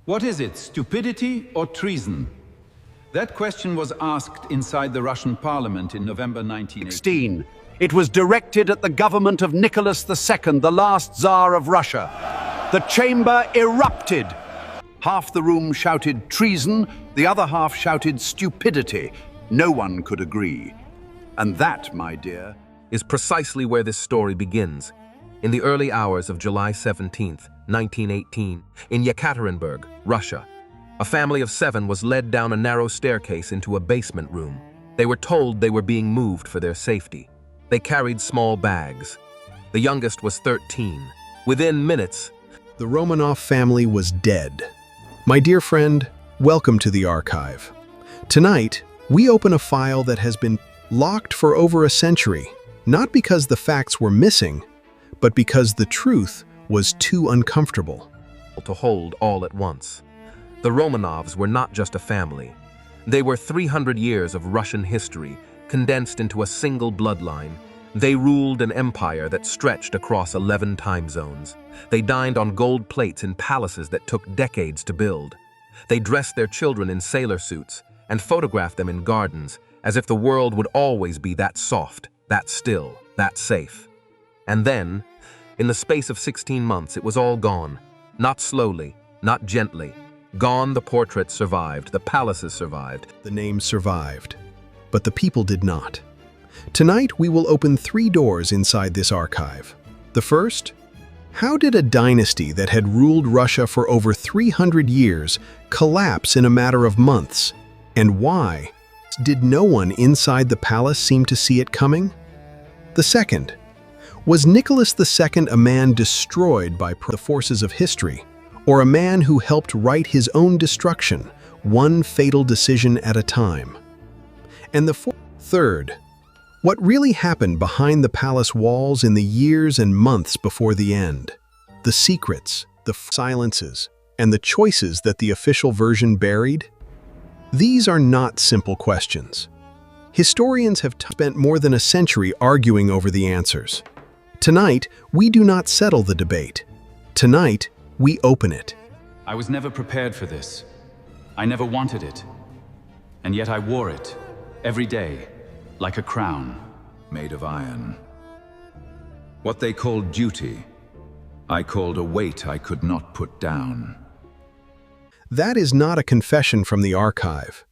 What is it, stupidity or treason? That question was asked inside the Russian parliament in November 1918. It was directed at the government of Nicholas II, the last Tsar of Russia. The chamber erupted. Half the room shouted treason, the other half shouted stupidity. No one could agree. And that, my dear, is precisely where this story begins. In the early hours of July 17th, 1918, in Yakatarinburg, Russia, a family of 7 was led down a narrow staircase into a basement room. They were told they were being moved for their safety. They carried small bags. The youngest was 13. Within minutes, the Romanov family was dead. My dear friend, welcome to the archive. Tonight, we open a file that has been locked for over a century, not because the facts were missing, but because the truth was too uncomfortable to hold all at once. The Romanovs were not just a family. They were 300 years of Russian history condensed into a single bloodline. They ruled an empire that stretched across 11 time zones. They dined on gold plates in palaces that took decades to build. They dressed their children in sailor suits and photographed them in gardens as if the world would always be that soft, that still, that safe. And then, in the space of 16 months, it was all gone. Not slowly, not gently. Gone, the portraits survived, the palaces survived. The names survived, but the people did not. Tonight, we will open 3 doors inside this archive. The first, how did a dynasty that had ruled Russia for over 300 years collapse in a matter of months? And why? Did no one inside the palace seem to see it coming? The second, was Nicholas II a man destroyed by the forces of history, or a man who helped write his own destruction, one fatal decision at a time? And the third, what really happened behind the palace walls in the years and months before the end? The secrets, the silences, and the choices that the official version buried? These are not simple questions. Historians have spent more than a century arguing over the answers. Tonight, we do not settle the debate. Tonight, we open it. I was never prepared for this. I never wanted it. And yet I wore it, every day, like a crown, made of iron. What they called duty, I called a weight I could not put down. That is not a confession from the archive.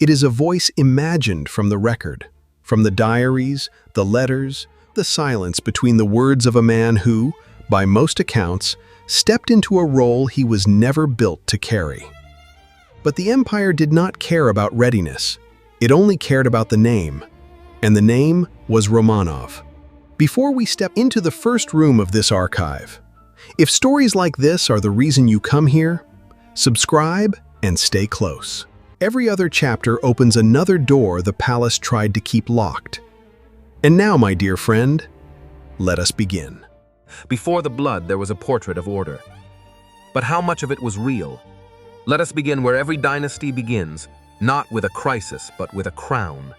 It is a voice imagined from the record, from the diaries, the letters, the silence between the words of a man who, by most accounts, stepped into a role he was never built to carry. But the empire did not care about readiness. It only cared about the name, and the name was Romanov. Before we step into the first room of this archive, if stories like this are the reason you come here, subscribe and stay close. Every other chapter opens another door the palace tried to keep locked. And now, my dear friend, let us begin. Before the blood, there was a portrait of order. But how much of it was real? Let us begin where every dynasty begins, not with a crisis, but with a crown.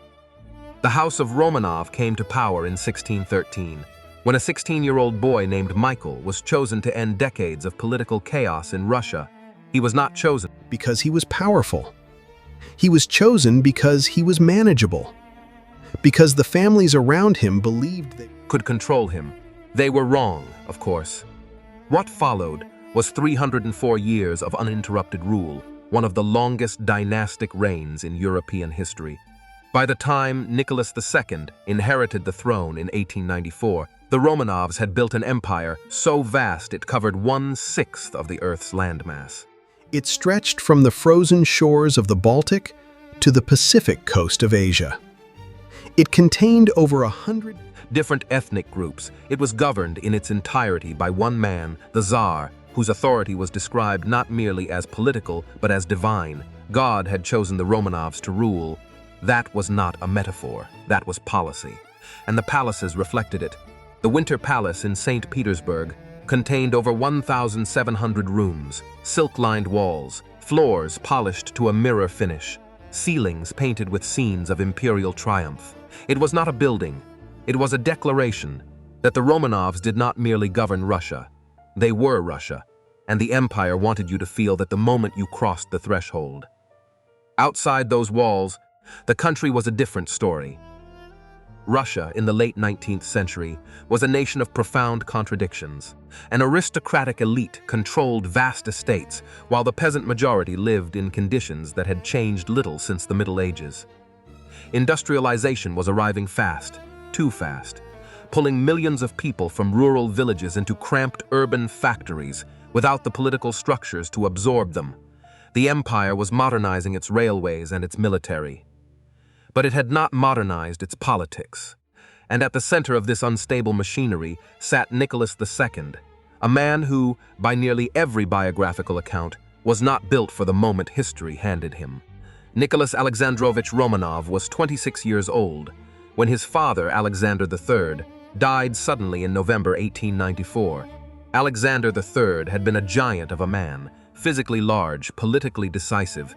The House of Romanov came to power in 1613, when a 16-year-old boy named Michael was chosen to end decades of political chaos in Russia. He was not chosen because he was powerful. He was chosen because he was manageable. Because the families around him believed they could control him. They were wrong, of course. What followed was 304 years of uninterrupted rule, one of the longest dynastic reigns in European history. By the time Nicholas II inherited the throne in 1894, the Romanovs had built an empire so vast it covered 1/6 of the Earth's landmass. It stretched from the frozen shores of the Baltic to the Pacific coast of Asia. It contained over 100 different ethnic groups. It was governed in its entirety by one man, the Tsar, whose authority was described not merely as political, but as divine. God had chosen the Romanovs to rule. That was not a metaphor. That was policy. And the palaces reflected it. The Winter Palace in St. Petersburg contained over 1,700 rooms, silk-lined walls, floors polished to a mirror finish, ceilings painted with scenes of imperial triumph. It was not a building. It was a declaration that the Romanovs did not merely govern Russia. They were Russia. and the empire wanted you to feel that the moment you crossed the threshold. Outside those walls, the country was a different story. Russia, in the late 19th century, was a nation of profound contradictions. An aristocratic elite controlled vast estates, while the peasant majority lived in conditions that had changed little since the Middle Ages. Industrialization was arriving fast, too fast, pulling millions of people from rural villages into cramped urban factories without the political structures to absorb them. The empire was modernizing its railways and its military. But it had not modernized its politics. And at the center of this unstable machinery sat Nicholas II, a man who, by nearly every biographical account, was not built for the moment history handed him. Nicholas Alexandrovich Romanov was 26 years old when his father, Alexander III, died suddenly in November 1894. Alexander III had been a giant of a man, physically large, politically decisive,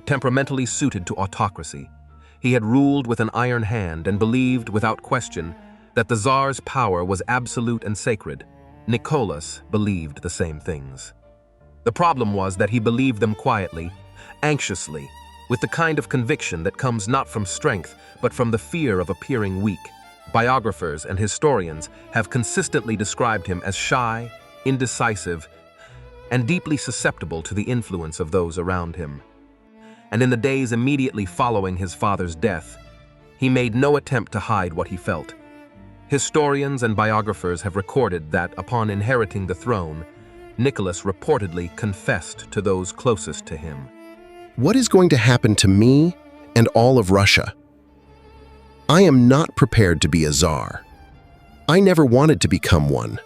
temperamentally suited to autocracy. He had ruled with an iron hand and believed, without question, that the Tsar's power was absolute and sacred. Nicholas believed the same things. The problem was that he believed them quietly, anxiously, with the kind of conviction that comes not from strength, but from the fear of appearing weak. Biographers and historians have consistently described him as shy, indecisive, and deeply susceptible to the influence of those around him. And in the days immediately following his father's death, he made no attempt to hide what he felt. Historians and biographers have recorded that, upon inheriting the throne, Nicholas reportedly confessed to those closest to him. What is going to happen to me and all of Russia? I am not prepared to be a Tsar. I never wanted to become one.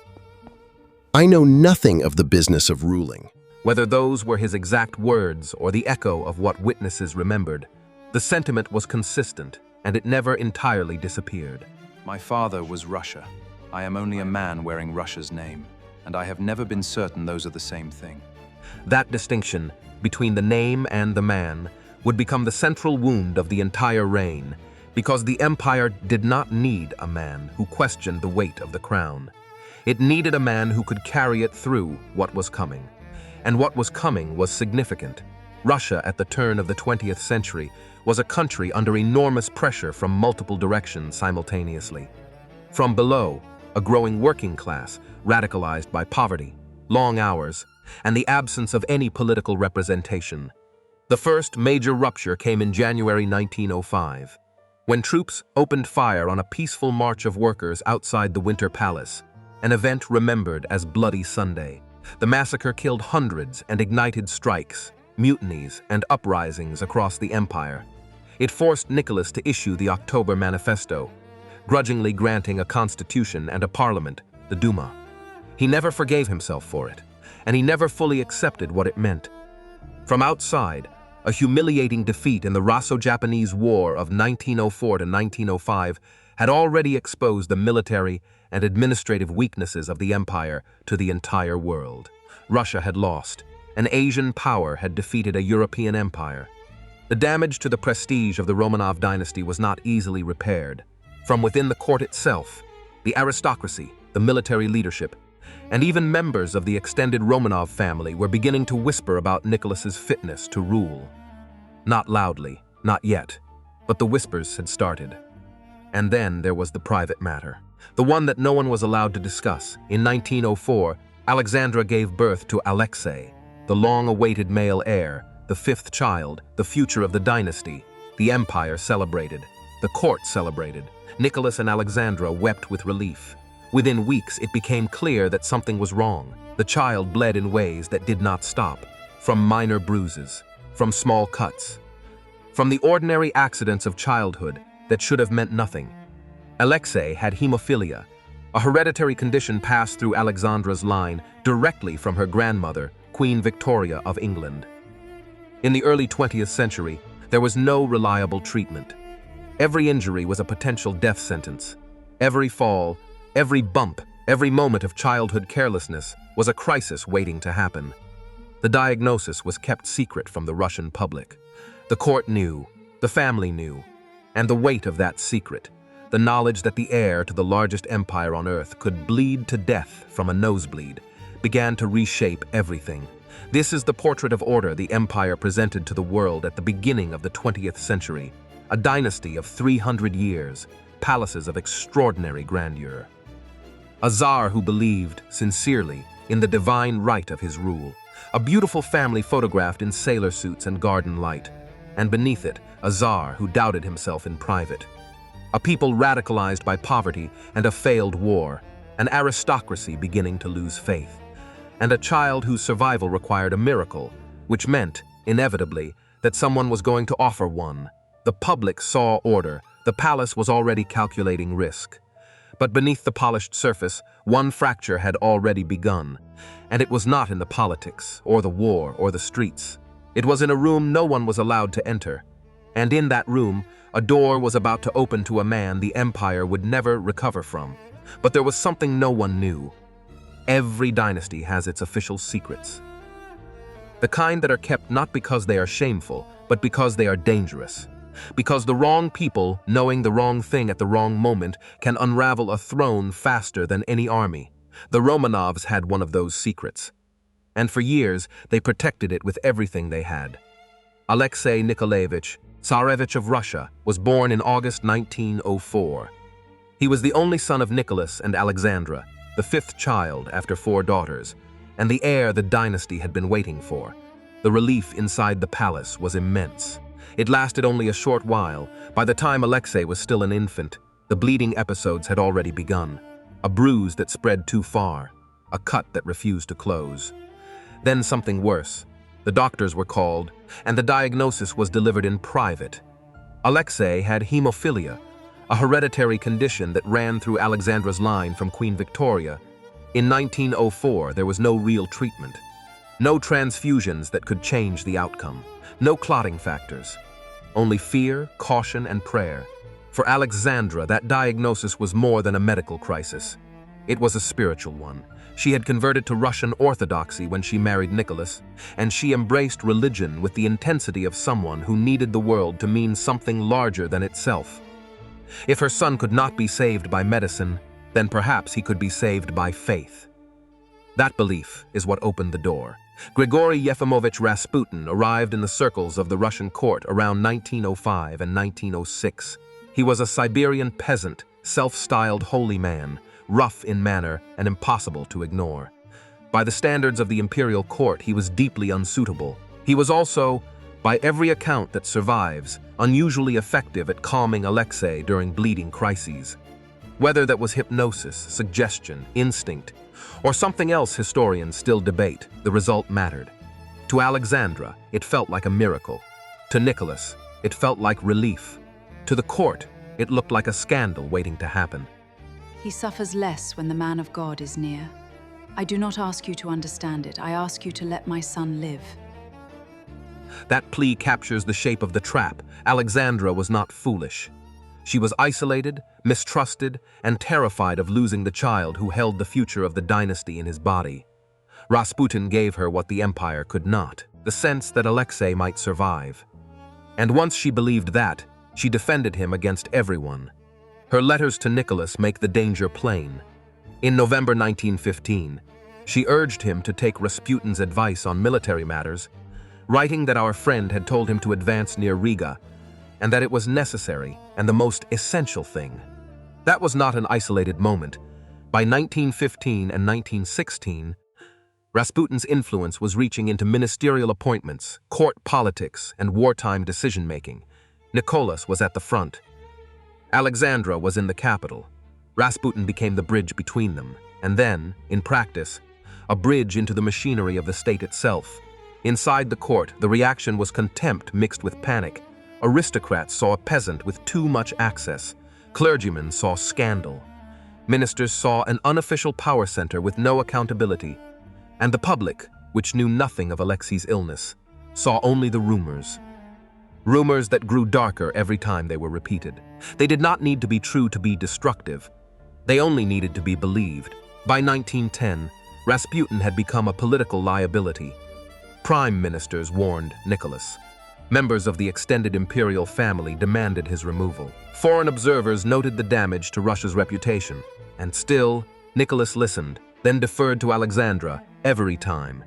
I know nothing of the business of ruling. Whether those were his exact words or the echo of what witnesses remembered, the sentiment was consistent, and it never entirely disappeared. My father was Russia. I am only a man wearing Russia's name, and I have never been certain those are the same thing. That distinction between the name and the man would become the central wound of the entire reign, because the empire did not need a man who questioned the weight of the crown. It needed a man who could carry it through what was coming. And what was coming was significant. Russia, at the turn of the 20th century, was a country under enormous pressure from multiple directions simultaneously. From below, a growing working class, radicalized by poverty, long hours, and the absence of any political representation. The first major rupture came in January 1905, when troops opened fire on a peaceful march of workers outside the Winter Palace, an event remembered as Bloody Sunday. The massacre killed hundreds and ignited strikes, mutinies, and uprisings across the empire. It forced Nicholas to issue the October Manifesto, grudgingly granting a constitution and a parliament, the Duma. He never forgave himself for it, and he never fully accepted what it meant. From outside, a humiliating defeat in the Russo-Japanese War of 1904 to 1905 had already exposed the military and administrative weaknesses of the empire to the entire world. Russia had lost. An Asian power had defeated a European empire. The damage to the prestige of the Romanov dynasty was not easily repaired. From within the court itself, the aristocracy, the military leadership, and even members of the extended Romanov family were beginning to whisper about Nicholas's fitness to rule. Not loudly, not yet, but the whispers had started. And then there was the private matter, the one that no one was allowed to discuss. In 1904, Alexandra gave birth to Alexei, the long-awaited male heir, the fifth child, the future of the dynasty. The empire celebrated. The court celebrated. Nicholas and Alexandra wept with relief. Within weeks, it became clear that something was wrong. The child bled in ways that did not stop, from minor bruises, from small cuts, from the ordinary accidents of childhood that should have meant nothing. Alexei had hemophilia, a hereditary condition passed through Alexandra's line directly from her grandmother, Queen Victoria of England. In the early 20th century, there was no reliable treatment. Every injury was a potential death sentence. Every fall, every bump, every moment of childhood carelessness was a crisis waiting to happen. The diagnosis was kept secret from the Russian public. The court knew, the family knew, and the weight of that secret, the knowledge that the heir to the largest empire on earth could bleed to death from a nosebleed, began to reshape everything. This is the portrait of order the empire presented to the world at the beginning of the 20th century, a dynasty of 300 years, palaces of extraordinary grandeur. A Tsar who believed, sincerely, in the divine right of his rule, a beautiful family photographed in sailor suits and garden light, and beneath it, a Tsar who doubted himself in private. A people radicalized by poverty and a failed war, an aristocracy beginning to lose faith, and a child whose survival required a miracle, which meant, inevitably, that someone was going to offer one. The public saw order, the palace was already calculating risk. But beneath the polished surface, one fracture had already begun, and it was not in the politics, or the war, or the streets. It was in a room no one was allowed to enter, and in that room, a door was about to open to a man the empire would never recover from. But there was something no one knew. Every dynasty has its official secrets. The kind that are kept not because they are shameful, but because they are dangerous. Because the wrong people, knowing the wrong thing at the wrong moment, can unravel a throne faster than any army. The Romanovs had one of those secrets. And for years, they protected it with everything they had. Alexei Nikolaevich, Tsarevich of Russia, was born in August 1904. He was the only son of Nicholas and Alexandra, the fifth child after 4 daughters, and the heir the dynasty had been waiting for. The relief inside the palace was immense. It lasted only a short while. By the time Alexei was still an infant, the bleeding episodes had already begun. A bruise that spread too far, a cut that refused to close. Then something worse. The doctors were called, and the diagnosis was delivered in private. Alexei had hemophilia, a hereditary condition that ran through Alexandra's line from Queen Victoria. In 1904, there was no real treatment. No transfusions that could change the outcome. No clotting factors. Only fear, caution, and prayer. For Alexandra, that diagnosis was more than a medical crisis. It was a spiritual one. She had converted to Russian Orthodoxy when she married Nicholas, and she embraced religion with the intensity of someone who needed the world to mean something larger than itself. If her son could not be saved by medicine, then perhaps he could be saved by faith. That belief is what opened the door. Grigori Rasputin arrived in the circles of the Russian court around 1905 and 1906. He was a Siberian peasant, self-styled holy man, rough in manner and impossible to ignore. By the standards of the imperial court, he was deeply unsuitable. He was also, by every account that survives, unusually effective at calming Alexei during bleeding crises. Whether that was hypnosis, suggestion, instinct, or something else historians still debate, the result mattered. To Alexandra, it felt like a miracle. To Nicholas, it felt like relief. To the court, it looked like a scandal waiting to happen. He suffers less when the man of God is near. I do not ask you to understand it. I ask you to let my son live. That plea captures the shape of the trap. Alexandra was not foolish. She was isolated, mistrusted, and terrified of losing the child who held the future of the dynasty in his body. Rasputin gave her what the empire could not, the sense that Alexei might survive. And once she believed that, she defended him against everyone. Her letters to Nicholas make the danger plain. In November 1915, she urged him to take Rasputin's advice on military matters, writing that our friend had told him to advance near Riga, and that it was necessary and the most essential thing. That was not an isolated moment. By 1915 and 1916, Rasputin's influence was reaching into ministerial appointments, court politics, and wartime decision-making. Nicholas was at the front. Alexandra was in the capital. Rasputin became the bridge between them, and then, in practice, a bridge into the machinery of the state itself. Inside the court, the reaction was contempt mixed with panic. Aristocrats saw a peasant with too much access. Clergymen saw scandal. Ministers saw an unofficial power center with no accountability. And the public, which knew nothing of Alexei's illness, saw only the rumors. Rumors that grew darker every time they were repeated. They did not need to be true to be destructive. They only needed to be believed. By 1910, Rasputin had become a political liability. Prime ministers warned Nicholas. Members of the extended imperial family demanded his removal. Foreign observers noted the damage to Russia's reputation. And still, Nicholas listened. then deferred to Alexandra every time.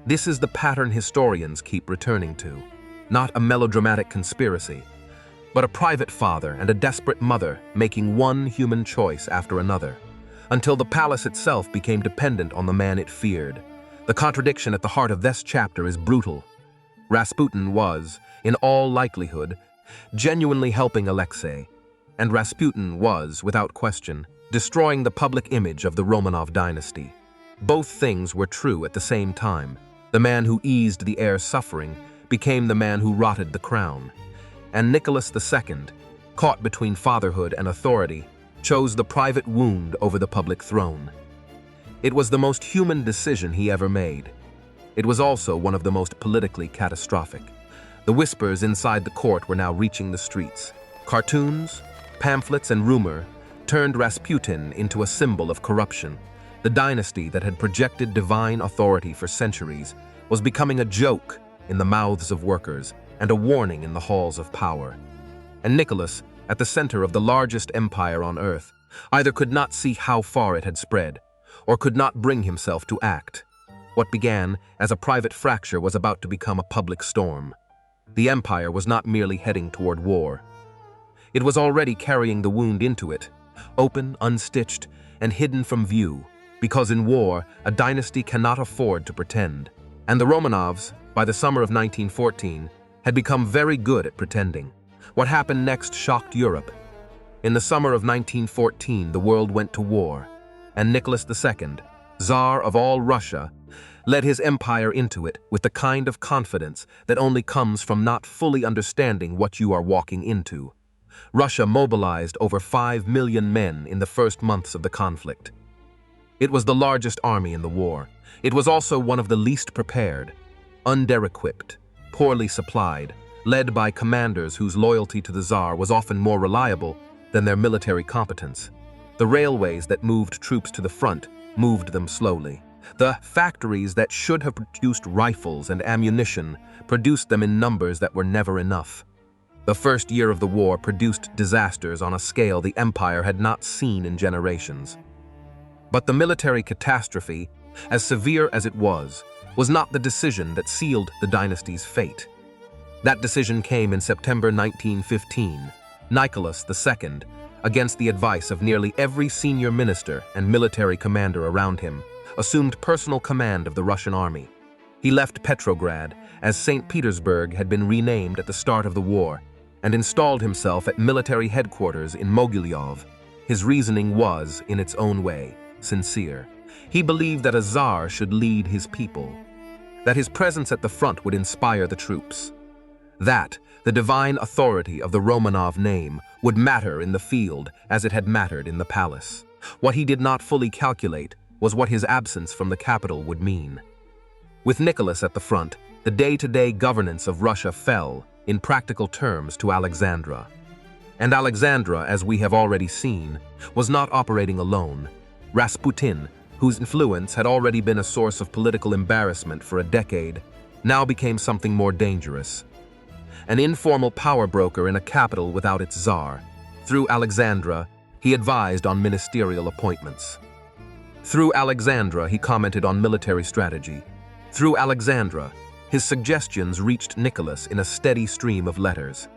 This is the pattern historians keep returning to, not a melodramatic conspiracy, but a private father and a desperate mother making one human choice after another, until the palace itself became dependent on the man it feared. The contradiction at the heart of this chapter is brutal. Rasputin was, in all likelihood, genuinely helping Alexei, and Rasputin was, without question, destroying the public image of the Romanov dynasty. Both things were true at the same time. The man who eased the heir's suffering became the man who rotted the crown. And Nicholas II, caught between fatherhood and authority, chose the private wound over the public throne. It was the most human decision he ever made. It was also one of the most politically catastrophic. The whispers inside the court were now reaching the streets. Cartoons, pamphlets, and rumor turned Rasputin into a symbol of corruption. The dynasty that had projected divine authority for centuries was becoming a joke in the mouths of workers and a warning in the halls of power. And Nicholas, at the center of the largest empire on earth, either could not see how far it had spread, or could not bring himself to act. What began as a private fracture was about to become a public storm. The empire was not merely heading toward war. It was already carrying the wound into it, open, unstitched, and hidden from view, because in war, a dynasty cannot afford to pretend. And the Romanovs, by the summer of 1914, had become very good at pretending. What happened next shocked Europe. In the summer of 1914, the world went to war, and Nicholas II, Tsar of all Russia, led his empire into it with the kind of confidence that only comes from not fully understanding what you are walking into. Russia mobilized over 5 million men in the first months of the conflict. It was the largest army in the war. It was also one of the least prepared, under-equipped, poorly supplied, led by commanders whose loyalty to the Tsar was often more reliable than their military competence. The railways that moved troops to the front moved them slowly. The factories that should have produced rifles and ammunition produced them in numbers that were never enough. The first year of the war produced disasters on a scale the empire had not seen in generations. But the military catastrophe, as severe as it was not the decision that sealed the dynasty's fate. That decision came in September 1915. Nicholas II, against the advice of nearly every senior minister and military commander around him, assumed personal command of the Russian army. He left Petrograd, as St. Petersburg had been renamed at the start of the war, and installed himself at military headquarters in Mogilev. His reasoning was, in its own way, sincere. He believed that a Tsar should lead his people, that his presence at the front would inspire the troops, that the divine authority of the Romanov name would matter in the field as it had mattered in the palace. What he did not fully calculate was what his absence from the capital would mean. With Nicholas at the front, the day-to-day governance of Russia fell, in practical terms, to Alexandra. And Alexandra, as we have already seen, was not operating alone. Rasputin, whose influence had already been a source of political embarrassment for a decade, now became something more dangerous. An informal power broker in a capital without its Tsar. Through Alexandra, he advised on ministerial appointments. Through Alexandra, he commented on military strategy. Through Alexandra, his suggestions reached Nicholas in a steady stream of letters.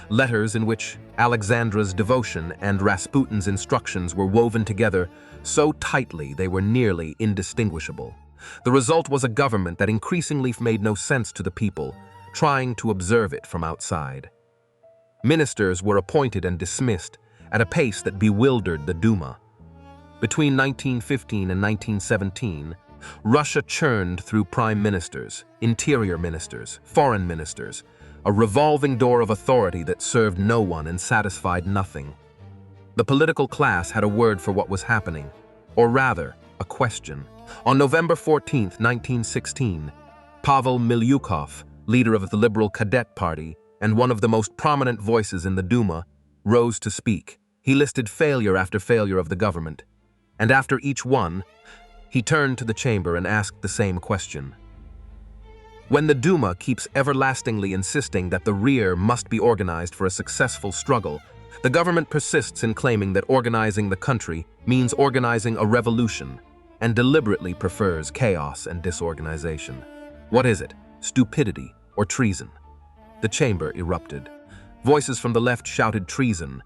Letters in which Alexandra's devotion and Rasputin's instructions were woven together so tightly they were nearly indistinguishable. The result was a government that increasingly made no sense to the people, trying to observe it from outside. Ministers were appointed and dismissed at a pace that bewildered the Duma. Between 1915 and 1917, Russia churned through prime ministers, interior ministers, foreign ministers, a revolving door of authority that served no one and satisfied nothing. The political class had a word for what was happening, or rather, a question. On November 14, 1916, Pavel Milyukov, leader of the Liberal Cadet Party and one of the most prominent voices in the Duma, rose to speak. He listed failure after failure of the government, and after each one, he turned to the chamber and asked the same question. When the Duma keeps everlastingly insisting that the rear must be organized for a successful struggle, the government persists in claiming that organizing the country means organizing a revolution. and deliberately prefers chaos and disorganization. What is it? Stupidity or treason? The chamber erupted. Voices from the left shouted treason.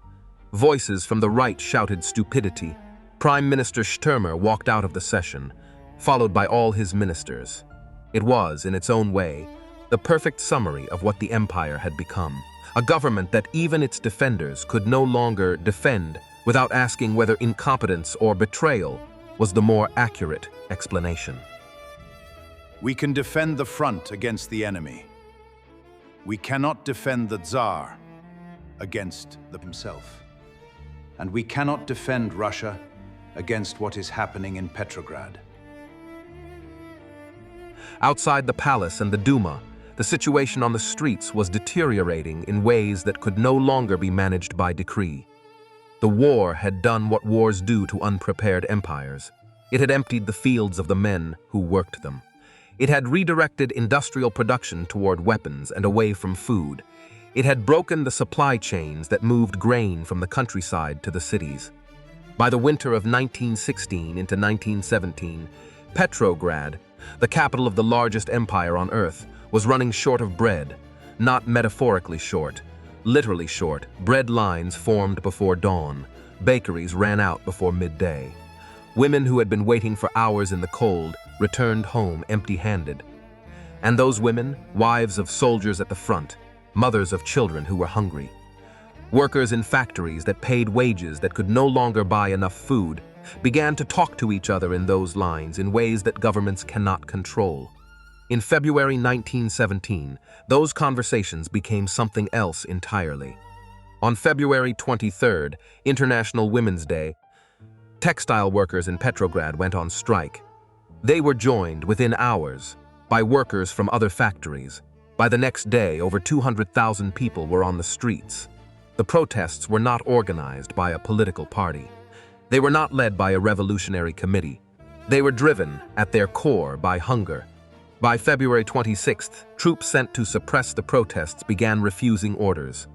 Voices from the right shouted stupidity. Prime Minister Stürmer walked out of the session, followed by all his ministers. It was, in its own way, the perfect summary of what the empire had become. A government that even its defenders could no longer defend without asking whether incompetence or betrayal was the more accurate explanation. We can defend the front against the enemy. We cannot defend the Tsar against himself. And we cannot defend Russia against what is happening in Petrograd. Outside the palace and the Duma, the situation on the streets was deteriorating in ways that could no longer be managed by decree. The war had done what wars do to unprepared empires. It had emptied the fields of the men who worked them. It had redirected industrial production toward weapons and away from food. It had broken the supply chains that moved grain from the countryside to the cities. By the winter of 1916 into 1917, Petrograd, the capital of the largest empire on earth, was running short of bread, not metaphorically short, literally short. Bread lines formed before dawn. Bakeries ran out before midday. Women who had been waiting for hours in the cold returned home empty-handed. And those women, wives of soldiers at the front, mothers of children who were hungry. Workers in factories that paid wages that could no longer buy enough food began to talk to each other in those lines in ways that governments cannot control. In February 1917, those conversations became something else entirely. On February 23rd, International Women's Day, textile workers in Petrograd went on strike. They were joined within hours by workers from other factories. By the next day, over 200,000 people were on the streets. The protests were not organized by a political party. They were not led by a revolutionary committee. They were driven, at their core, by hunger. By February 26th, troops sent to suppress the protests began refusing orders.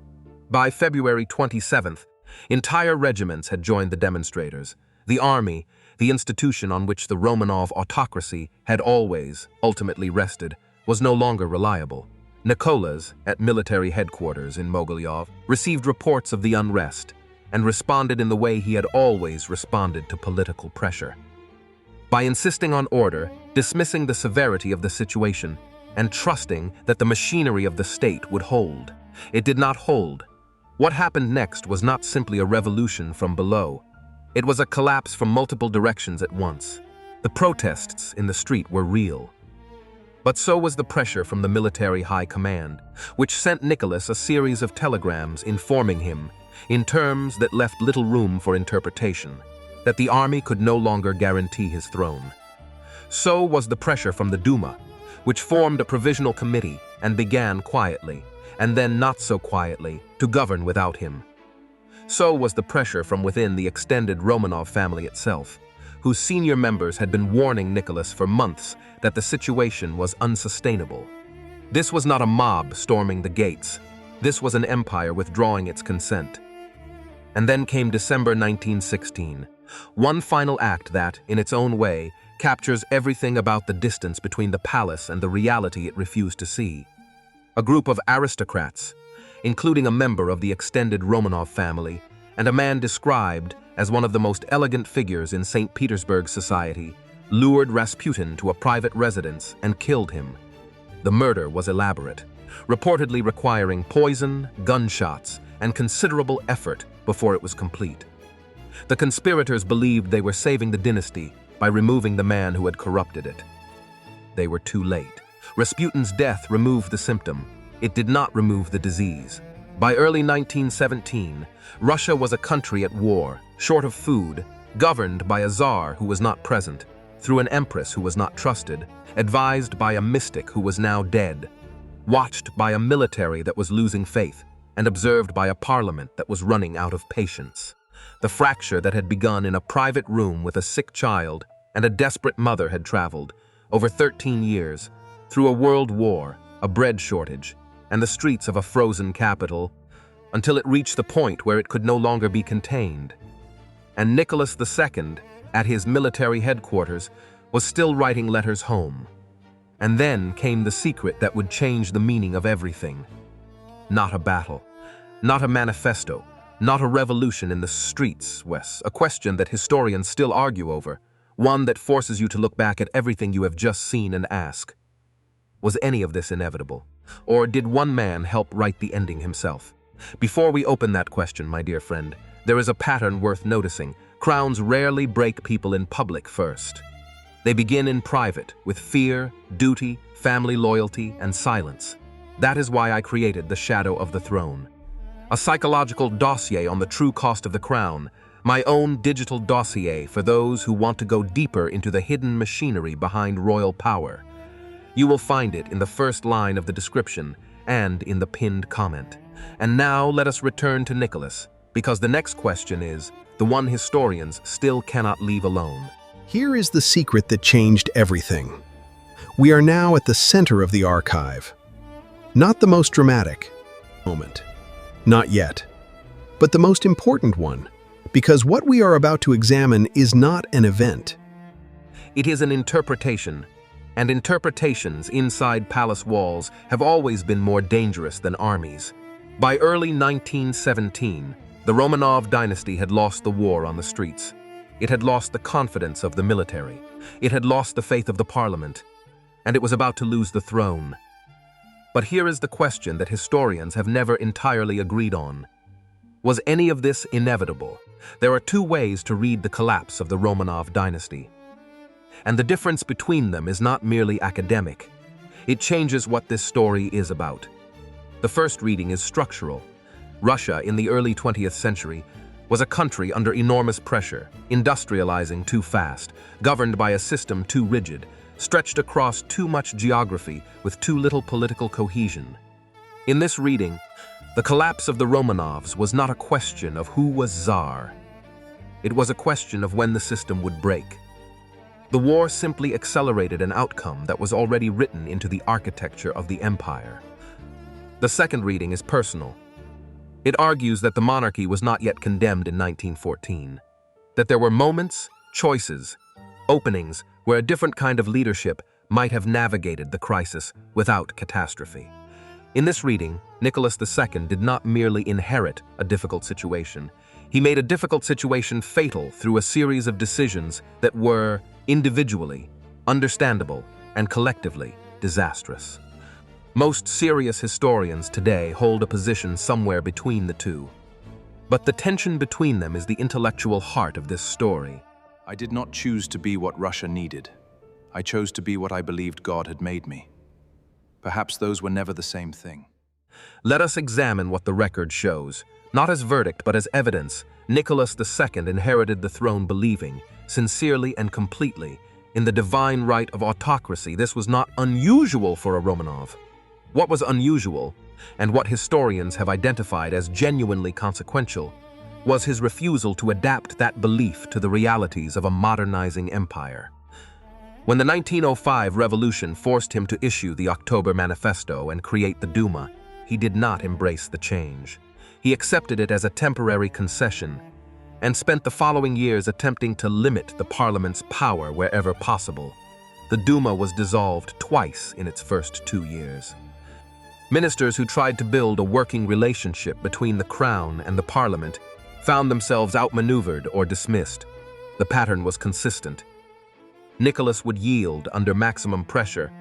By February 27th, entire regiments had joined the demonstrators. The army, the institution on which the Romanov autocracy had always, ultimately rested, was no longer reliable. Nicholas, at military headquarters in Mogilev, received reports of the unrest and responded in the way he had always responded to political pressure. By insisting on order, dismissing the severity of the situation, and trusting that the machinery of the state would hold. It did not hold. What happened next was not simply a revolution from below. It was a collapse from multiple directions at once. The protests in the street were real. But so was the pressure from the military high command, which sent Nicholas a series of telegrams informing him, in terms that left little room for interpretation, that the army could no longer guarantee his throne. So was the pressure from the Duma, which formed a provisional committee and began quietly, and then not so quietly, to govern without him. So was the pressure from within the extended Romanov family itself, whose senior members had been warning Nicholas for months that the situation was unsustainable. This was not a mob storming the gates. This was an empire withdrawing its consent. And then came December 1916, one final act that, in its own way, captures everything about the distance between the palace and the reality it refused to see. A group of aristocrats, including a member of the extended Romanov family, and a man described as one of the most elegant figures in St. Petersburg society, lured Rasputin to a private residence and killed him. The murder was elaborate, reportedly requiring poison, gunshots, and considerable effort before it was complete. The conspirators believed they were saving the dynasty by removing the man who had corrupted it. They were too late. Rasputin's death removed the symptom. It did not remove the disease. By early 1917, Russia was a country at war, short of food, governed by a Tsar who was not present, through an empress who was not trusted, advised by a mystic who was now dead, watched by a military that was losing faith, and observed by a parliament that was running out of patience. The fracture that had begun in a private room with a sick child and a desperate mother had traveled, over 13 years, through a world war, a bread shortage, and the streets of a frozen capital, until it reached the point where it could no longer be contained. And Nicholas II, at his military headquarters, was still writing letters home. And then came the secret that would change the meaning of everything. Not a battle, not a manifesto, not a revolution in the streets, Wes, a question that historians still argue over, one that forces you to look back at everything you have just seen and ask, was any of this inevitable? Or did one man help write the ending himself? Before we open that question, my dear friend, there is a pattern worth noticing. Crowns rarely break people in public first. They begin in private, with fear, duty, family loyalty, and silence. That is why I created The Shadow of the Throne. A psychological dossier on the true cost of the crown, my own digital dossier for those who want to go deeper into the hidden machinery behind royal power. You will find it in the first line of the description and in the pinned comment. And now let us return to Nicholas, because the next question is the one historians still cannot leave alone. Here is the secret that changed everything. We are now at the center of the archive. Not the most dramatic moment. Not yet. But the most important one, because what we are about to examine is not an event. It is an interpretation, and interpretations inside palace walls have always been more dangerous than armies. By early 1917, the Romanov Dynasty had lost the war on the streets. It had lost the confidence of the military. It had lost the faith of the parliament, and it was about to lose the throne. But here is the question that historians have never entirely agreed on. Was any of this inevitable? There are two ways to read the collapse of the Romanov dynasty. And the difference between them is not merely academic. It changes what this story is about. The first reading is structural. Russia in the early 20th century was a country under enormous pressure, industrializing too fast, governed by a system too rigid, stretched across too much geography with too little political cohesion. In this reading, the collapse of the Romanovs was not a question of who was Tsar. It was a question of when the system would break. The war simply accelerated an outcome that was already written into the architecture of the empire. The second reading is personal. It argues that the monarchy was not yet condemned in 1914, that there were moments, choices, openings where a different kind of leadership might have navigated the crisis without catastrophe. In this reading, Nicholas II did not merely inherit a difficult situation. He made a difficult situation fatal through a series of decisions that were, individually, understandable, and collectively, disastrous. Most serious historians today hold a position somewhere between the two. But the tension between them is the intellectual heart of this story. I did not choose to be what Russia needed. I chose to be what I believed God had made me. Perhaps those were never the same thing. Let us examine what the record shows. Not as verdict, but as evidence, Nicholas II inherited the throne believing, sincerely and completely, in the divine right of autocracy. This was not unusual for a Romanov. What was unusual, and what historians have identified as genuinely consequential, was his refusal to adapt that belief to the realities of a modernizing empire. When the 1905 revolution forced him to issue the October Manifesto and create the Duma, he did not embrace the change. He accepted it as a temporary concession and spent the following years attempting to limit the parliament's power wherever possible. The Duma was dissolved twice in its first 2 years. Ministers who tried to build a working relationship between the crown and the parliament found themselves outmaneuvered or dismissed. The pattern was consistent. Nicholas would yield under maximum pressure,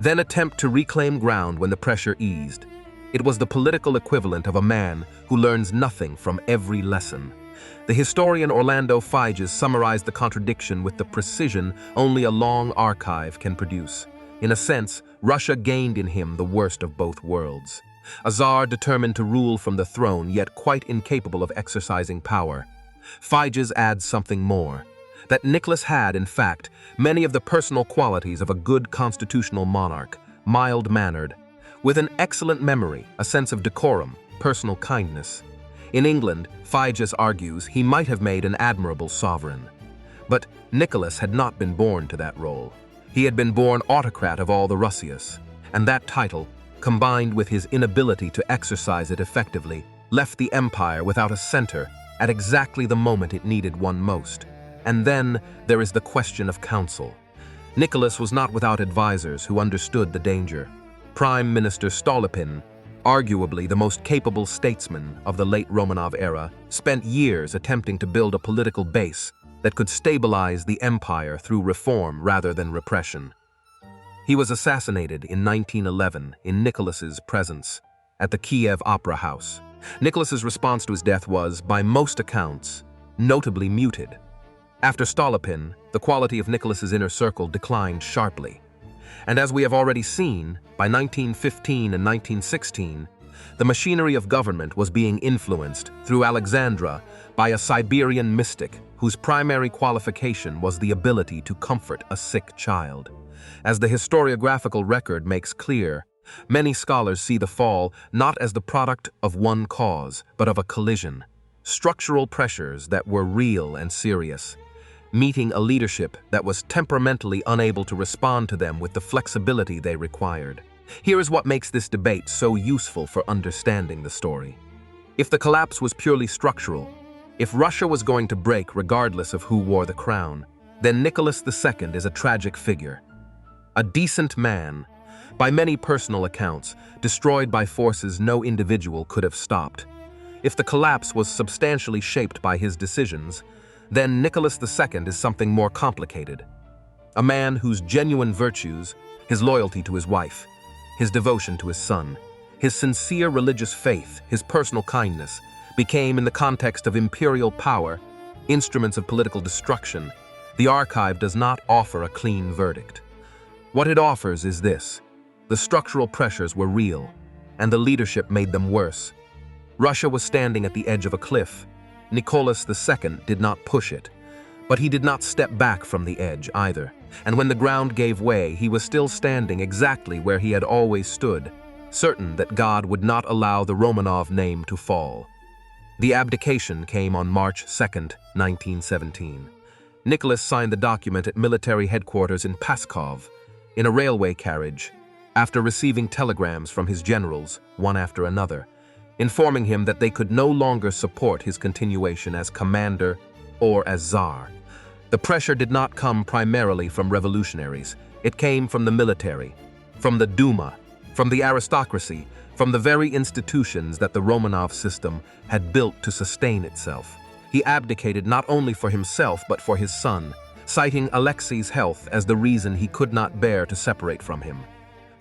then attempt to reclaim ground when the pressure eased. It was the political equivalent of a man who learns nothing from every lesson. The historian Orlando Figes summarized the contradiction with the precision only a long archive can produce. In a sense, Russia gained in him the worst of both worlds. A Tsar determined to rule from the throne, yet quite incapable of exercising power. Figes adds something more. That Nicholas had, in fact, many of the personal qualities of a good constitutional monarch, mild-mannered, with an excellent memory, a sense of decorum, personal kindness. In England, Figes argues he might have made an admirable sovereign. But Nicholas had not been born to that role. He had been born autocrat of all the Russias, and that title, combined with his inability to exercise it effectively, left the empire without a center at exactly the moment it needed one most. And then there is the question of counsel. Nicholas was not without advisors who understood the danger. Prime Minister Stolypin, arguably the most capable statesman of the late Romanov era, spent years attempting to build a political base that could stabilize the empire through reform rather than repression. He was assassinated in 1911 in Nicholas's presence at the Kiev Opera House. Nicholas's response to his death was, by most accounts, notably muted. After Stolypin, the quality of Nicholas's inner circle declined sharply. And as we have already seen, by 1915 and 1916, the machinery of government was being influenced through Alexandra by a Siberian mystic whose primary qualification was the ability to comfort a sick child. As the historiographical record makes clear, many scholars see the fall not as the product of one cause, but of a collision. Structural pressures that were real and serious, meeting a leadership that was temperamentally unable to respond to them with the flexibility they required. Here is what makes this debate so useful for understanding the story. If the collapse was purely structural, if Russia was going to break regardless of who wore the crown, then Nicholas II is a tragic figure. A decent man, by many personal accounts, destroyed by forces no individual could have stopped. If the collapse was substantially shaped by his decisions, then Nicholas II is something more complicated. A man whose genuine virtues, his loyalty to his wife, his devotion to his son, his sincere religious faith, his personal kindness, became, in the context of imperial power, instruments of political destruction. The archive does not offer a clean verdict. What it offers is this: the structural pressures were real, and the leadership made them worse. Russia was standing at the edge of a cliff. Nicholas II did not push it, but he did not step back from the edge either. And when the ground gave way, he was still standing exactly where he had always stood, certain that God would not allow the Romanov name to fall. The abdication came on March 2, 1917. Nicholas signed the document at military headquarters in Pskov, in a railway carriage, after receiving telegrams from his generals, one after another, informing him that they could no longer support his continuation as commander or as Tsar. The pressure did not come primarily from revolutionaries. It came from the military, from the Duma, from the aristocracy, from the very institutions that the Romanov system had built to sustain itself. He abdicated not only for himself but for his son, citing Alexei's health as the reason he could not bear to separate from him.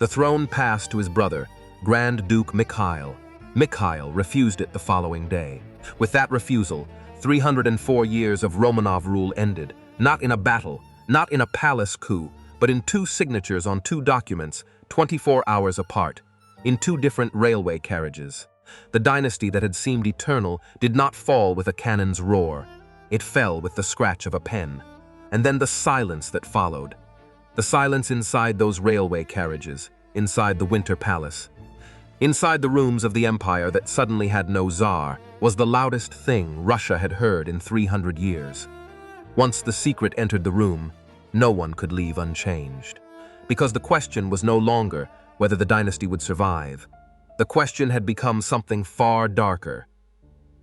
The throne passed to his brother, Grand Duke Mikhail. Mikhail refused it the following day. With that refusal, 304 years of Romanov rule ended, not in a battle, not in a palace coup, but in two signatures on two documents, 24 hours apart, in two different railway carriages. The dynasty that had seemed eternal did not fall with a cannon's roar. It fell with the scratch of a pen. And then the silence that followed. The silence inside those railway carriages, inside the Winter Palace. Inside the rooms of the empire that suddenly had no Tsar, was the loudest thing Russia had heard in 300 years. Once the secret entered the room, no one could leave unchanged. Because the question was no longer whether the dynasty would survive. The question had become something far darker.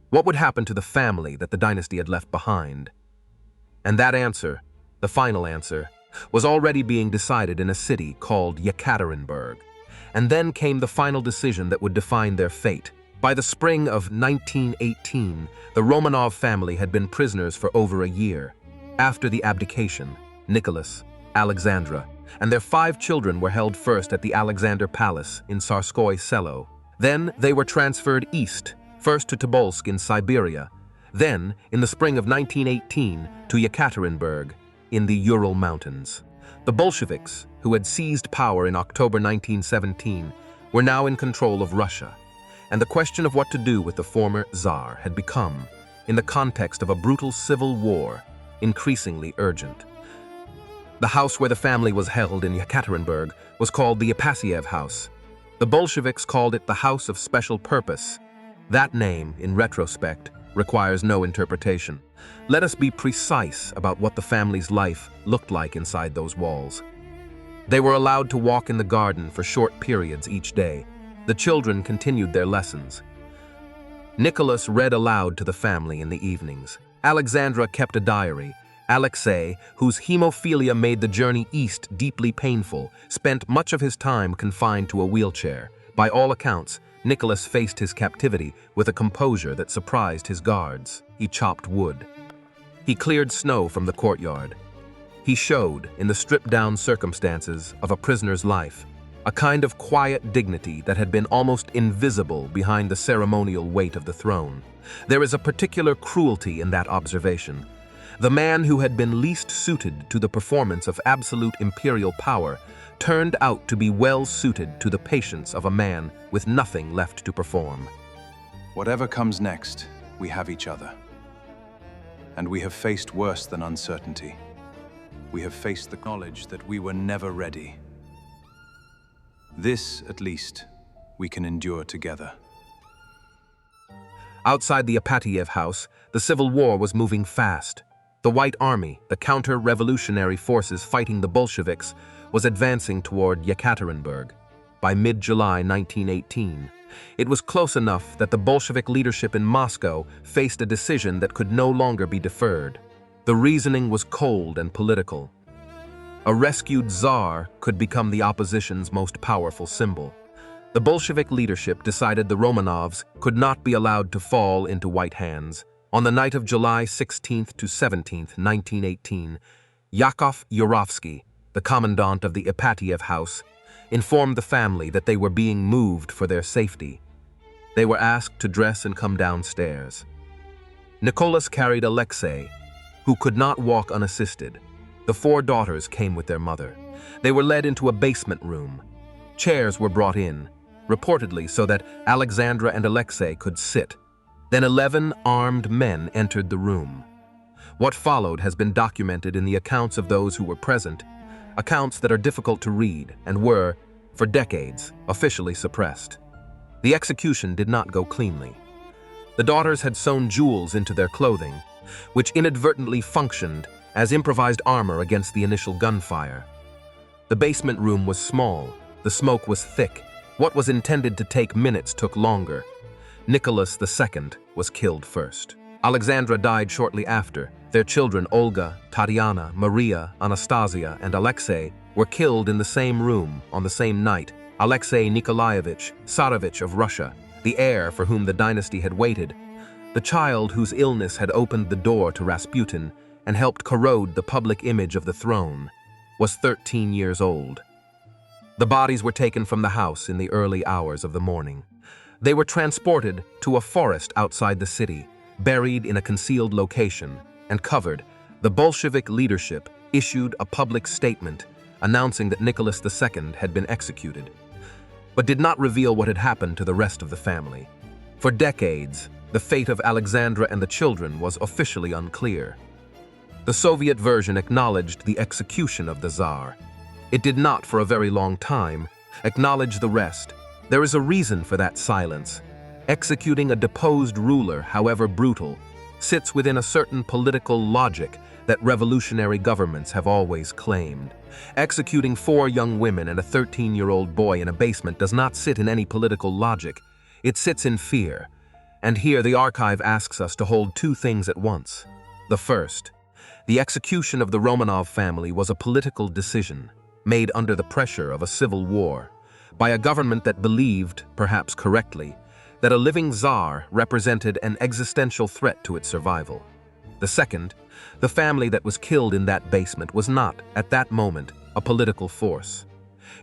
What would happen to the family that the dynasty had left behind? And that answer, the final answer, was already being decided in a city called Yakatarinburg. And then came the final decision that would define their fate. By the spring of 1918, the Romanov family had been prisoners for over a year. After the abdication, Nicholas, Alexandra, and their 5 children were held first at the Alexander Palace in Tsarskoye Selo. Then they were transferred east, first to Tobolsk in Siberia, then, in the spring of 1918, to Yakatarinburg in the Ural Mountains. The Bolsheviks, who had seized power in October 1917, were now in control of Russia, and the question of what to do with the former Tsar had become, in the context of a brutal civil war, increasingly urgent. The house where the family was held in Yekaterinburg was called the Apasyev House. The Bolsheviks called it the House of Special Purpose. That name, in retrospect, requires no interpretation. Let us be precise about what the family's life looked like inside those walls. They were allowed to walk in the garden for short periods each day. The children continued their lessons. Nicholas read aloud to the family in the evenings. Alexandra kept a diary, Alexei, whose hemophilia made the journey east deeply painful, spent much of his time confined to a wheelchair. By all accounts, Nicholas faced his captivity with a composure that surprised his guards. He chopped wood. He cleared snow from the courtyard. He showed, in the stripped-down circumstances of a prisoner's life, a kind of quiet dignity that had been almost invisible behind the ceremonial weight of the throne. There is a particular cruelty in that observation. The man who had been least suited to the performance of absolute imperial power turned out to be well suited to the patience of a man with nothing left to perform. Whatever comes next, we have each other. And we have faced worse than uncertainty. We have faced the knowledge that we were never ready. This, at least, we can endure together. Outside the Ipatiev house, the civil war was moving fast. The White Army, the counter-revolutionary forces fighting the Bolsheviks, was advancing toward Yakatarinburg. By mid-July 1918, it was close enough that the Bolshevik leadership in Moscow faced a decision that could no longer be deferred. The reasoning was cold and political. A rescued Tsar could become the opposition's most powerful symbol. The Bolshevik leadership decided the Romanovs could not be allowed to fall into white hands. On the night of July 16th to 17th, 1918, Yakov Yurovsky, the commandant of the Ipatiev house, informed the family that they were being moved for their safety. They were asked to dress and come downstairs. Nicholas carried Alexei, who could not walk unassisted. The 4 daughters came with their mother. They were led into a basement room. Chairs were brought in, reportedly so that Alexandra and Alexei could sit. Then 11 armed men entered the room. What followed has been documented in the accounts of those who were present, accounts that are difficult to read and were, for decades, officially suppressed. The execution did not go cleanly. The daughters had sewn jewels into their clothing, which inadvertently functioned as improvised armor against the initial gunfire. The basement room was small, the smoke was thick. What was intended to take minutes took longer. Nicholas II was killed first. Alexandra died shortly after. Their children Olga, Tatiana, Maria, Anastasia, and Alexei were killed in the same room on the same night. Alexei Nikolaevich, Tsarevich of Russia, the heir for whom the dynasty had waited, the child whose illness had opened the door to Rasputin and helped corrode the public image of the throne, was 13 years old. The bodies were taken from the house in the early hours of the morning. They were transported to a forest outside the city, buried in a concealed location, and covered. The Bolshevik leadership issued a public statement announcing that Nicholas II had been executed, but did not reveal what had happened to the rest of the family. For decades, the fate of Alexandra and the children was officially unclear. The Soviet version acknowledged the execution of the Tsar. It did not, for a very long time, acknowledge the rest. There is a reason for that silence. Executing a deposed ruler, however brutal, sits within a certain political logic that revolutionary governments have always claimed. Executing 4 young women and a 13-year-old boy in a basement does not sit in any political logic. It sits in fear. And here the archive asks us to hold 2 things at once. The first, the execution of the Romanov family was a political decision, made under the pressure of a civil war, by a government that believed, perhaps correctly, that a living Tsar represented an existential threat to its survival. The second, the family that was killed in that basement was not, at that moment, a political force.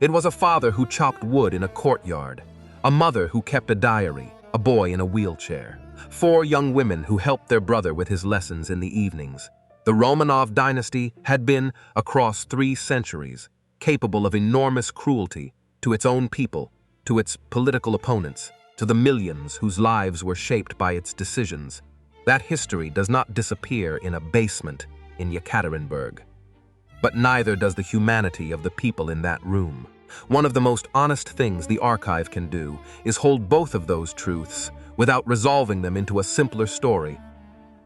It was a father who chopped wood in a courtyard, a mother who kept a diary, a boy in a wheelchair, 4 young women who helped their brother with his lessons in the evenings. The Romanov Dynasty had been, across 3 centuries, capable of enormous cruelty to its own people, to its political opponents, to the millions whose lives were shaped by its decisions. That history does not disappear in a basement in Yakatarinburg. But neither does the humanity of the people in that room. One of the most honest things the archive can do is hold both of those truths without resolving them into a simpler story.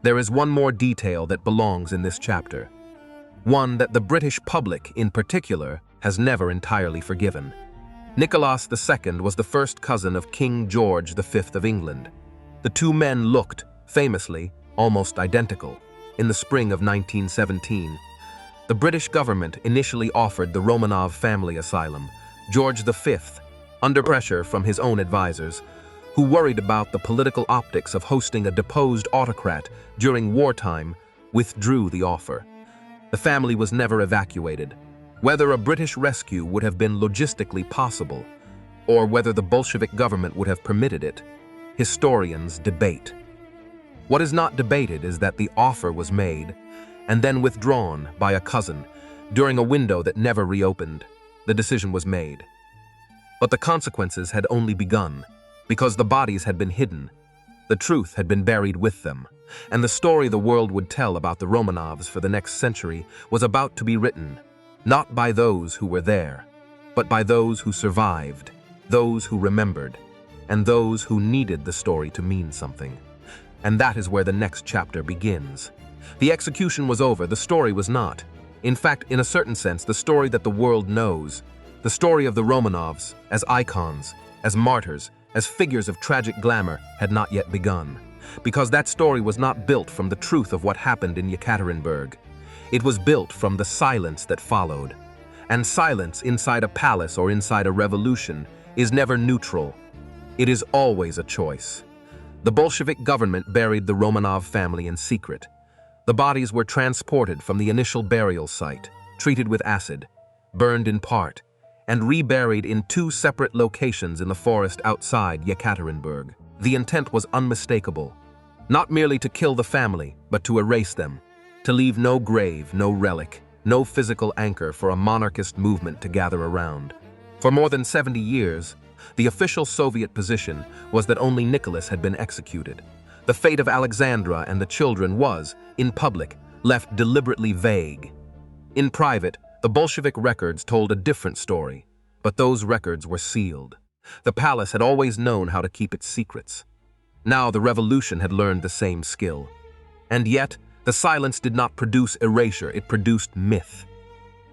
There is one more detail that belongs in this chapter, one that the British public, in particular, has never entirely forgiven. Nicholas II was the first cousin of King George V of England. The 2 men looked, famously, almost identical. in the spring of 1917. The British government initially offered the Romanov family asylum. George V, under pressure from his own advisors, who worried about the political optics of hosting a deposed autocrat during wartime, withdrew the offer. The family was never evacuated. Whether a British rescue would have been logistically possible, or whether the Bolshevik government would have permitted it, historians debate. What is not debated is that the offer was made and then withdrawn by a cousin during a window that never reopened. The decision was made. But the consequences had only begun, because the bodies had been hidden. The truth had been buried with them, and the story the world would tell about the Romanovs for the next century was about to be written, not by those who were there, but by those who survived, those who remembered, and those who needed the story to mean something. And that is where the next chapter begins. The execution was over, the story was not. In fact, in a certain sense, the story that the world knows, the story of the Romanovs, as icons, as martyrs, as figures of tragic glamour, had not yet begun. Because that story was not built from the truth of what happened in Yakatarinburg. It was built from the silence that followed. And silence inside a palace or inside a revolution is never neutral. It is always a choice. The Bolshevik government buried the Romanov family in secret. The bodies were transported from the initial burial site, treated with acid, burned in part, and reburied in 2 separate locations in the forest outside Yakatarinburg. The intent was unmistakable, not merely to kill the family, but to erase them, to leave no grave, no relic, no physical anchor for a monarchist movement to gather around. For more than 70 years, the official Soviet position was that only Nicholas had been executed. The fate of Alexandra and the children was, in public, left deliberately vague. In private, the Bolshevik records told a different story, but those records were sealed. The palace had always known how to keep its secrets. Now the revolution had learned the same skill. And yet, the silence did not produce erasure, it produced myth.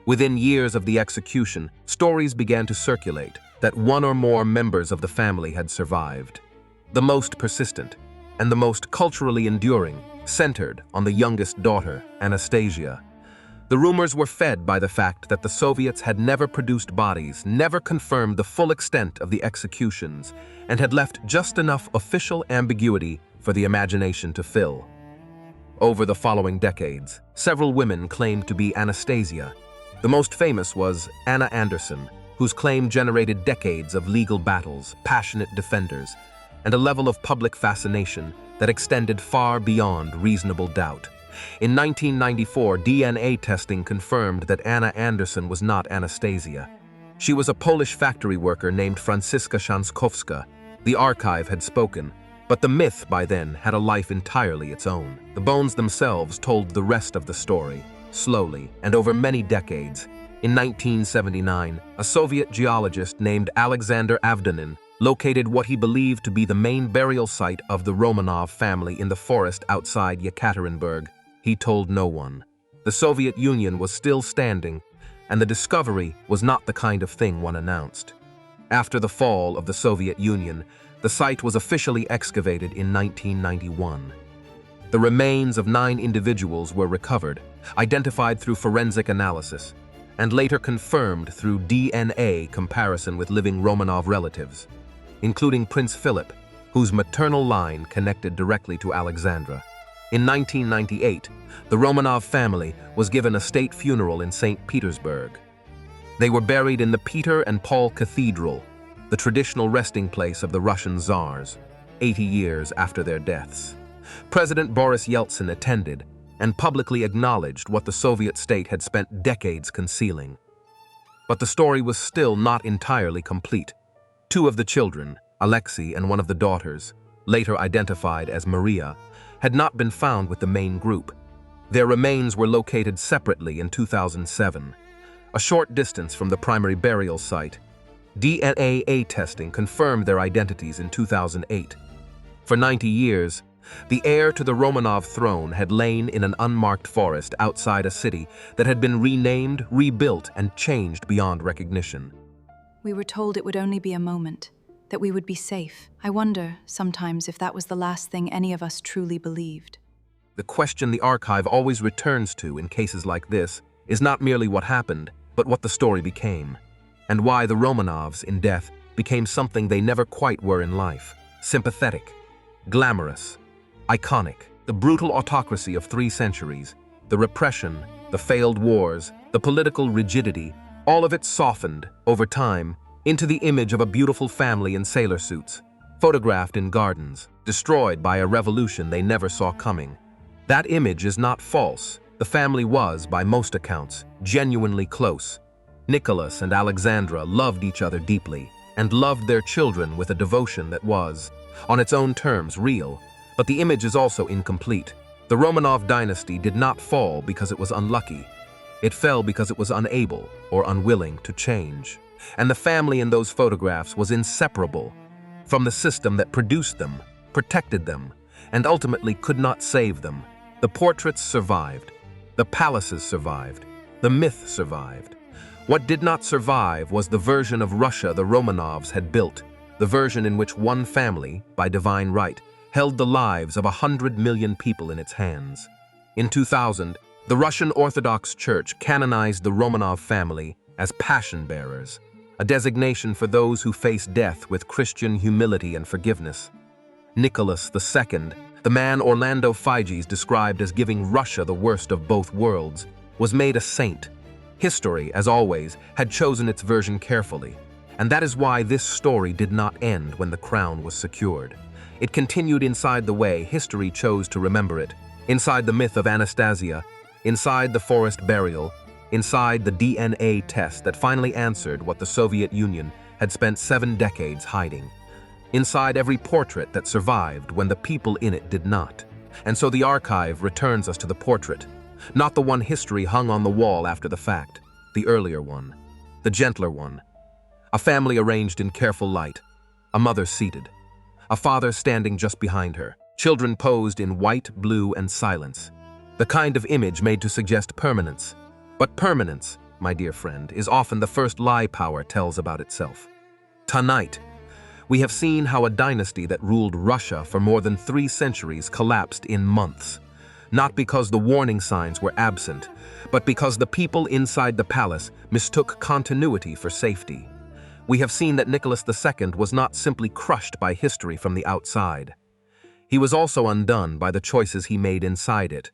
Within years of the execution, stories began to circulate that one or more members of the family had survived. The most persistent, and the most culturally enduring, centered on the youngest daughter, Anastasia. The rumors were fed by the fact that the Soviets had never produced bodies, never confirmed the full extent of the executions, and had left just enough official ambiguity for the imagination to fill. Over the following decades, several women claimed to be Anastasia. The most famous was Anna Anderson, whose claim generated decades of legal battles, passionate defenders, and a level of public fascination that extended far beyond reasonable doubt. In 1994, DNA testing confirmed that Anna Anderson was not Anastasia. She was a Polish factory worker named Franziska Szankowska. The archive had spoken, but the myth by then had a life entirely its own. The bones themselves told the rest of the story, slowly and over many decades. In 1979, a Soviet geologist named Alexander Avdonin located what he believed to be the main burial site of the Romanov family in the forest outside Yakatarinburg. He told no one. The Soviet Union was still standing, and the discovery was not the kind of thing one announced. After the fall of the Soviet Union, the site was officially excavated in 1991. The remains of 9 individuals were recovered, identified through forensic analysis, and later confirmed through DNA comparison with living Romanov relatives, including Prince Philip, whose maternal line connected directly to Alexandra. In 1998, the Romanov family was given a state funeral in St. Petersburg. They were buried in the Peter and Paul Cathedral, the traditional resting place of the Russian Tsars, 80 years after their deaths. President Boris Yeltsin attended and publicly acknowledged what the Soviet state had spent decades concealing. But the story was still not entirely complete. 2 of the children, Alexei and one of the daughters, later identified as Maria, had not been found with the main group. Their remains were located separately in 2007, a short distance from the primary burial site. DNA testing confirmed their identities in 2008. For 90 years, the heir to the Romanov throne had lain in an unmarked forest outside a city that had been renamed, rebuilt, and changed beyond recognition. We were told it would only be a moment, that we would be safe. I wonder, sometimes, if that was the last thing any of us truly believed. The question the archive always returns to in cases like this is not merely what happened, but what the story became, and why the Romanovs, in death, became something they never quite were in life: sympathetic, glamorous, iconic. The brutal autocracy of 3 centuries, the repression, the failed wars, the political rigidity, all of it softened, over time, into the image of a beautiful family in sailor suits, photographed in gardens, destroyed by a revolution they never saw coming. That image is not false. The family was, by most accounts, genuinely close. Nicholas and Alexandra loved each other deeply, and loved their children with a devotion that was, on its own terms, real. But the image is also incomplete. The Romanov dynasty did not fall because it was unlucky. It fell because it was unable or unwilling to change. And the family in those photographs was inseparable from the system that produced them, protected them, and ultimately could not save them. The portraits survived. The palaces survived. The myth survived. What did not survive was the version of Russia the Romanovs had built, the version in which one family, by divine right, held the lives of 100 million people in its hands. In 2000, the Russian Orthodox Church canonized the Romanov family as passion bearers, a designation for those who face death with Christian humility and forgiveness. Nicholas II, the man Orlando Figes described as giving Russia the worst of both worlds, was made a saint. History, as always, had chosen its version carefully, and that is why this story did not end when the crown was secured. It continued inside the way history chose to remember it, inside the myth of Anastasia, inside the forest burial, inside the DNA test that finally answered what the Soviet Union had spent 7 decades hiding, inside every portrait that survived when the people in it did not. And so the archive returns us to the portrait, not the one history hung on the wall after the fact, the earlier one, the gentler one. A family arranged in careful light, a mother seated, a father standing just behind her, children posed in white, blue, and silence. The kind of image made to suggest permanence. But permanence, my dear friend, is often the first lie power tells about itself. Tonight, we have seen how a dynasty that ruled Russia for more than 3 centuries collapsed in months, not because the warning signs were absent, but because the people inside the palace mistook continuity for safety. We have seen that Nicholas II was not simply crushed by history from the outside. He was also undone by the choices he made inside it.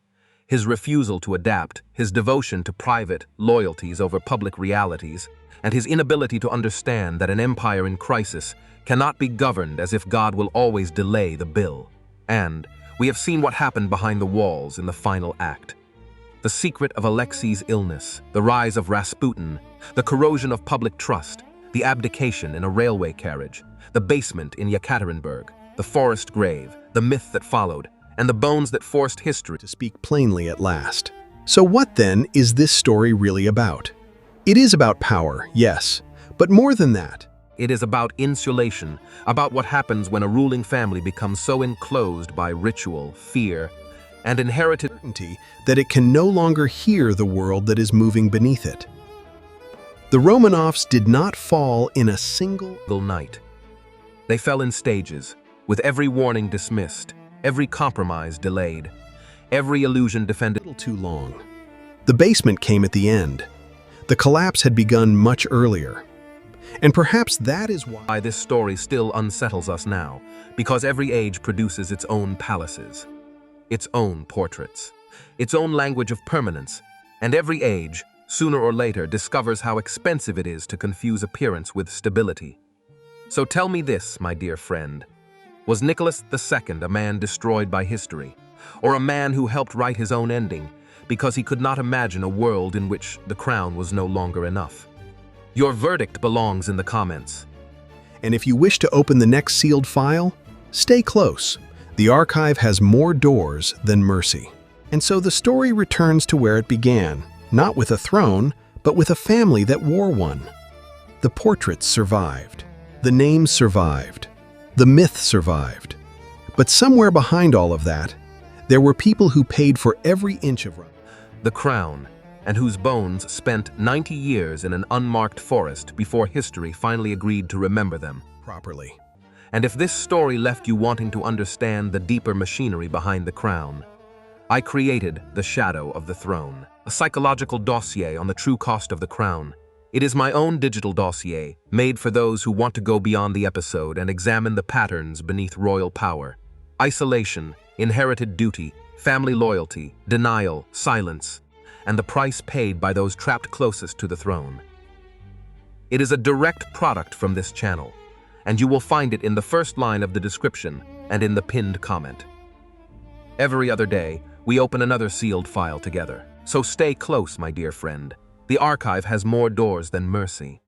His refusal to adapt, his devotion to private loyalties over public realities, and his inability to understand that an empire in crisis cannot be governed as if God will always delay the bill. And we have seen what happened behind the walls in the final act. The secret of Alexei's illness, the rise of Rasputin, the corrosion of public trust, the abdication in a railway carriage, the basement in Yakatarinburg, the forest grave, the myth that followed, and the bones that forced history to speak plainly at last. So what then is this story really about? It is about power, yes, but more than that. It is about insulation, about what happens when a ruling family becomes so enclosed by ritual, fear, and inherited certainty that it can no longer hear the world that is moving beneath it. The Romanovs did not fall in a single night. They fell in stages, with every warning dismissed, every compromise delayed, every illusion defended. A little too long. The basement came at the end. The collapse had begun much earlier. And perhaps that is why this story still unsettles us now, because every age produces its own palaces, its own portraits, its own language of permanence, and every age, sooner or later, discovers how expensive it is to confuse appearance with stability. So tell me this, my dear friend. Was Nicholas II a man destroyed by history, or a man who helped write his own ending because he could not imagine a world in which the crown was no longer enough? Your verdict belongs in the comments. And if you wish to open the next sealed file, stay close. The archive has more doors than mercy. And so the story returns to where it began, not with a throne, but with a family that wore one. The portraits survived. The names survived. The myth survived. But somewhere behind all of that, there were people who paid for every inch of the crown, and whose bones spent 90 years in an unmarked forest before history finally agreed to remember them properly. And if this story left you wanting to understand the deeper machinery behind the crown, I created The Shadow of the Throne, a psychological dossier on the true cost of the crown. It is my own digital dossier, made for those who want to go beyond the episode and examine the patterns beneath royal power. Isolation, inherited duty, family loyalty, denial, silence, and the price paid by those trapped closest to the throne. It is a direct product from this channel, and you will find it in the first line of the description and in the pinned comment. Every other day, we open another sealed file together, so stay close, my dear friend. The archive has more doors than mercy.